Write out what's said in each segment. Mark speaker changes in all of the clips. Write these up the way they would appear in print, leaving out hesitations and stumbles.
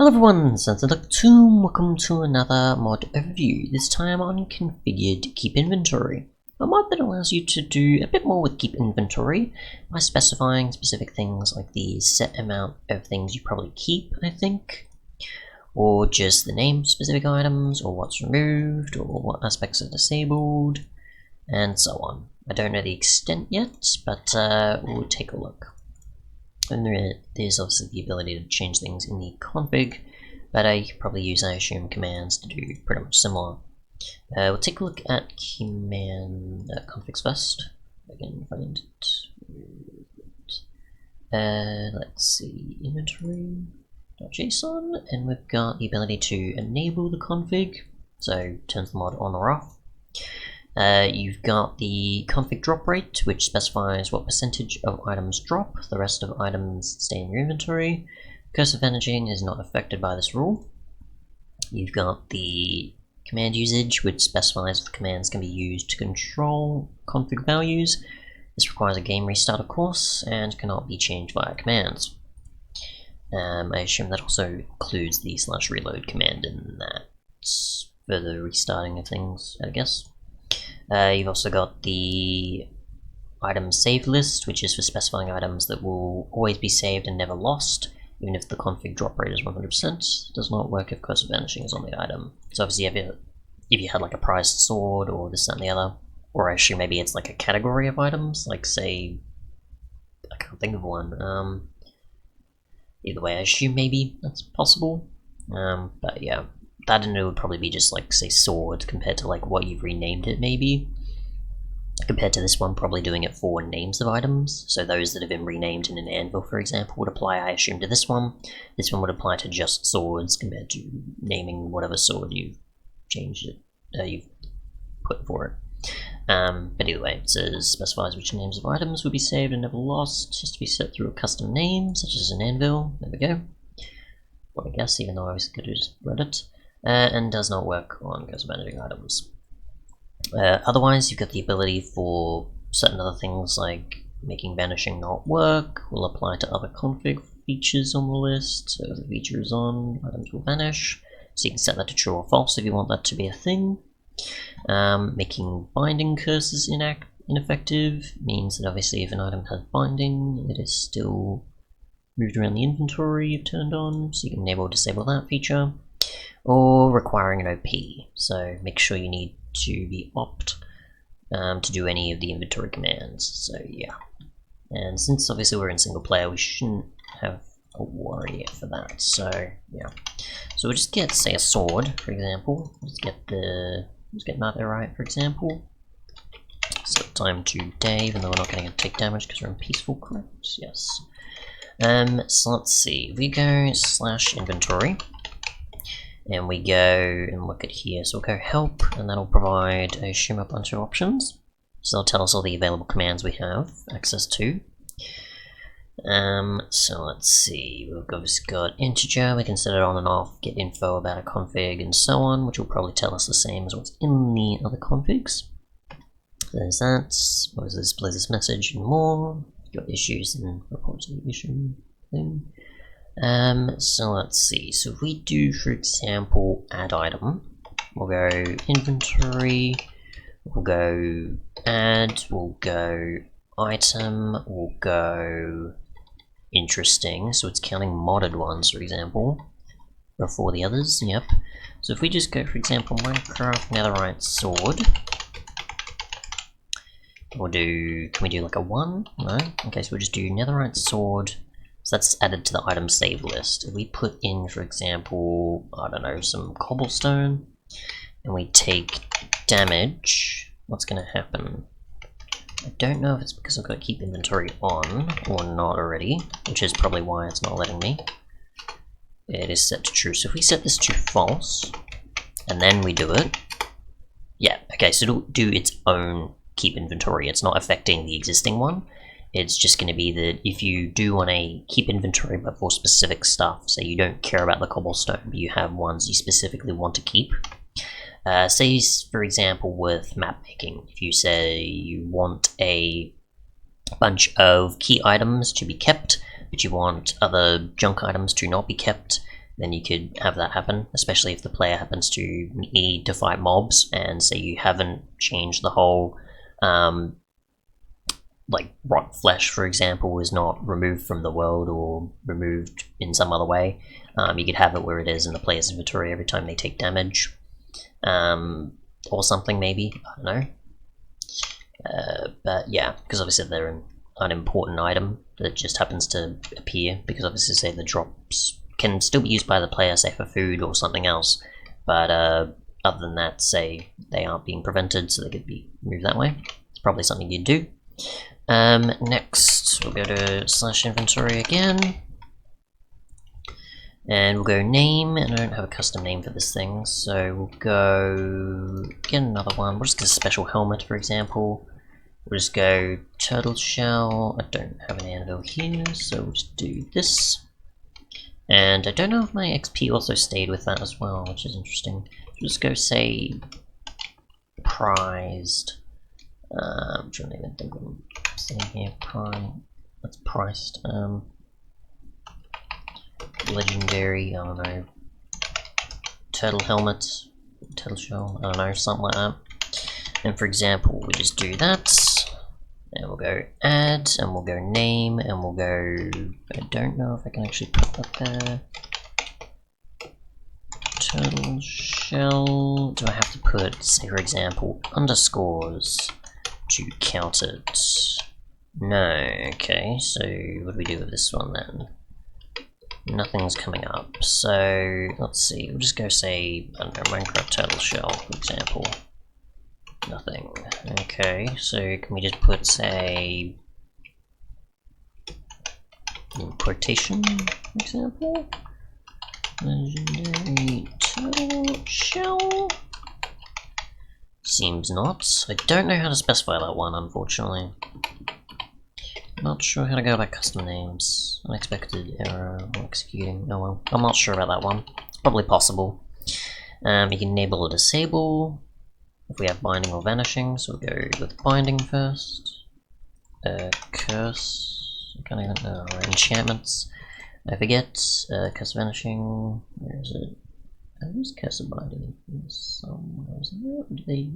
Speaker 1: Hello everyone, Untitled Chapter, welcome to another mod overview, this time on configured keep inventory. A mod that allows you to do a bit more with keep inventory by specifying specific things like the set amount of things you probably keep, I think, or just the name of specific items, or what's removed, or what aspects are disabled, and so on. I don't know the extent yet, but we'll take a look. And there's obviously the ability to change things in the config, but I could probably use, I assume, commands to do pretty much similar. We'll take a look at Keyman Conflicts first. Again, find it. Let's see, inventory.json, and we've got the ability to enable the config, so turns the mod on or off. You've got the config drop rate, which specifies what percentage of items drop, the rest of items stay in your inventory. Cursive vanishing is not affected by this rule. You've got the command usage, which specifies what commands can be used to control config values. This requires a game restart, of course, and cannot be changed via commands. I assume that also includes the /reload command in that for the restarting of things, I guess. You've also got the item save list, which is for specifying items that will always be saved and never lost, even if the config drop rate is 100%. It does not work if cursive vanishing is on the item. So obviously if you had like a prized sword or this, that, and the other, or actually maybe it's like a category of items, like say, I can't think of one. Either way, I assume maybe that's possible. But yeah. That and it would probably be just like, say, sword compared to like what you've renamed it, maybe. Compared to this one, probably doing it for names of items. So those that have been renamed in an anvil, for example, would apply, I assume, to this one. This one would apply to just swords compared to naming whatever sword you've changed it, you've put for it. But either way, it says specifies which names of items will be saved and never lost. Just to be set through a custom name, such as an anvil. There we go. Well, I guess, even though I was going to just read it. And does not work on cursive vanishing items. Otherwise, you've got the ability for certain other things like making vanishing not work, will apply to other config features on the list. So if the feature is on, items will vanish. So you can set that to true or false if you want that to be a thing. Making binding curses ineffective means that obviously if an item has binding, it is still moved around the inventory you've turned on, so you can enable or disable that feature. Or requiring an OP, so make sure you need to be opt to do any of the inventory commands, so yeah. And since obviously we're in single player, we shouldn't have a worry for that, so yeah. So we'll just get, say, a sword, for example. Let's get Mother right, for example. Set time to day, even though we're not going to take damage because we're in peaceful, correct? Yes. So let's see, if we go /inventory, and we go and look at here, so we'll go help, and that'll provide, I assume, a bunch of options. So it'll tell us all the available commands we have access to. So let's see, we've obviously got integer, we can set it on and off, get info about a config, and so on, which will probably tell us the same as what's in the other configs. There's that, what displays this message and more. Got issues and reports the issue thing. So let's see, so if we do, for example, add item, we'll go inventory, we'll go add, we'll go item, we'll go interesting, so it's counting modded ones, for example, before the others, yep. So if we just go, for example, Minecraft netherite sword, we'll do, can we do like a 1? No? Okay, so we'll just do netherite sword. So that's added to the item save list. If we put in, for example, I don't know, some cobblestone, and we take damage, what's going to happen? I don't know if it's because I've got keep inventory on or not already, which is probably why it's not letting me. It is set to true. So if we set this to false, and then we do it, yeah, okay, so it'll do its own keep inventory. It's not affecting the existing one. It's just going to be that if you do want to keep inventory but for specific stuff, say you don't care about the cobblestone, but you have ones you specifically want to keep. Say, for example, with map making, if you say you want a bunch of key items to be kept, but you want other junk items to not be kept, then you could have that happen, especially if the player happens to need to fight mobs, and say you haven't changed the whole, like rot flesh, for example, is not removed from the world or removed in some other way. You could have it where it is in the player's inventory every time they take damage, or something maybe, I don't know. But yeah, because obviously they're an unimportant item that just happens to appear, because obviously say the drops can still be used by the player, say for food or something else, but other than that, say they aren't being prevented, so they could be moved that way. It's probably something you'd do. Next, we'll go to /inventory again, and we'll go name, and I don't have a custom name for this thing, so we'll go get another one. We'll just get a special helmet, for example. We'll just go turtle shell. I don't have an anvil here, so we'll just do this. And I don't know if my XP also stayed with that as well, which is interesting. We'll just go say prized. I'm trying to even think what I'm saying here. That's priced. Legendary, I don't know. Turtle helmet, turtle shell, I don't know, something like that. And for example, we just do that, and we'll go add, and we'll go name, and we'll go, I don't know if I can actually put that there. Turtle shell, do I have to put, say for example, underscores to count it? No, okay, so what do we do with this one then? Nothing's coming up, so let's see, we'll just go say, I don't know, Minecraft turtle shell, for example. Nothing. Okay, so can we just put, say, in quotation, for example? Legendary turtle shell? Seems not. I don't know how to specify that one, unfortunately. Not sure how to go about custom names. Unexpected error or executing. Oh well. I'm not sure about that one. It's probably possible. You can enable or disable if we have binding or vanishing, so we'll go with binding first. Curse. I can't even know. Enchantments. I forget. Curse vanishing. Where is it? Where's curse of binding? Somewhere. Do they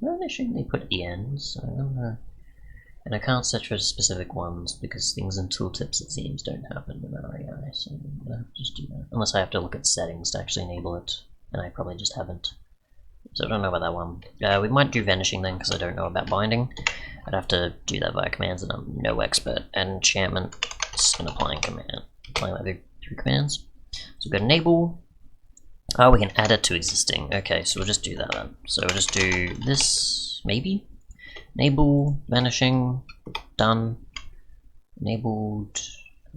Speaker 1: vanishing? They put at the end, so I don't know. And I can't search for specific ones because things in tooltips, it seems, don't happen in REI, so I'm gonna just do that. Unless I have to look at settings to actually enable it, and I probably just haven't. So I don't know about that one. We might do vanishing then, because I don't know about binding. I'd have to do that via commands, and I'm no expert. And enchantment, it's an applying command. Applying that through commands. So we've got enable. Oh, we can add it to existing. Okay, so we'll just do that then. So we'll just do this, maybe? Enable, vanishing, done. Enabled,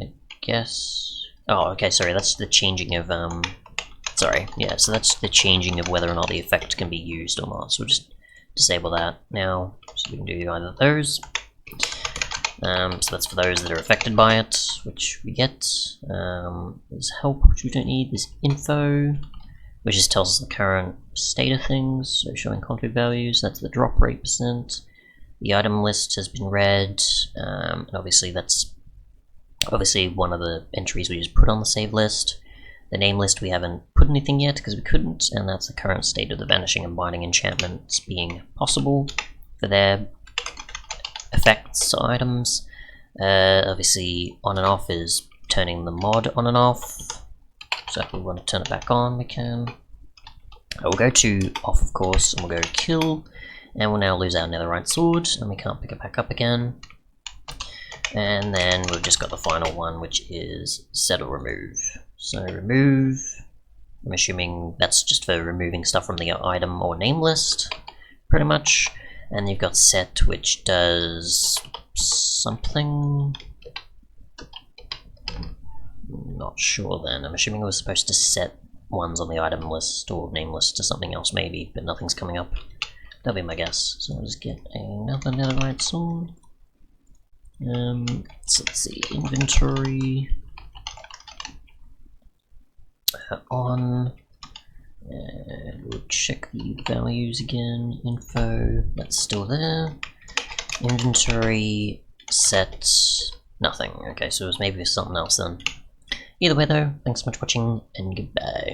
Speaker 1: I guess. Oh, okay, sorry, that's the changing of, sorry, yeah, so that's the changing of whether or not the effect can be used or not. So we'll just disable that now, so we can do either of those. So that's for those that are affected by it, which we get. There's help, which we don't need. There's info, which just tells us the current state of things, so showing config values. That's the drop rate %. The item list has been read, and obviously that's one of the entries we just put on the save list. The name list we haven't put anything yet because we couldn't, and that's the current state of the vanishing and binding enchantments being possible for their effects items. Obviously on and off is turning the mod on and off, so if we want to turn it back on we can. We'll go to off, of course, and we'll go to kill, and we'll now lose our netherite sword and we can't pick it back up again. And then we've just got the final one, which is set or remove. So remove, I'm assuming that's just for removing stuff from the item or name list, pretty much. And you've got set, which does something. Not sure then. I'm assuming it was supposed to set ones on the item list or name list to something else maybe, but nothing's coming up. That'll be my guess. So I'll just get another netherite sword. So let's see, inventory on, and we'll check the values again. Info, that's still there. Inventory set, nothing. Okay, so it was maybe something else then. Either way though, thanks so much for watching and goodbye.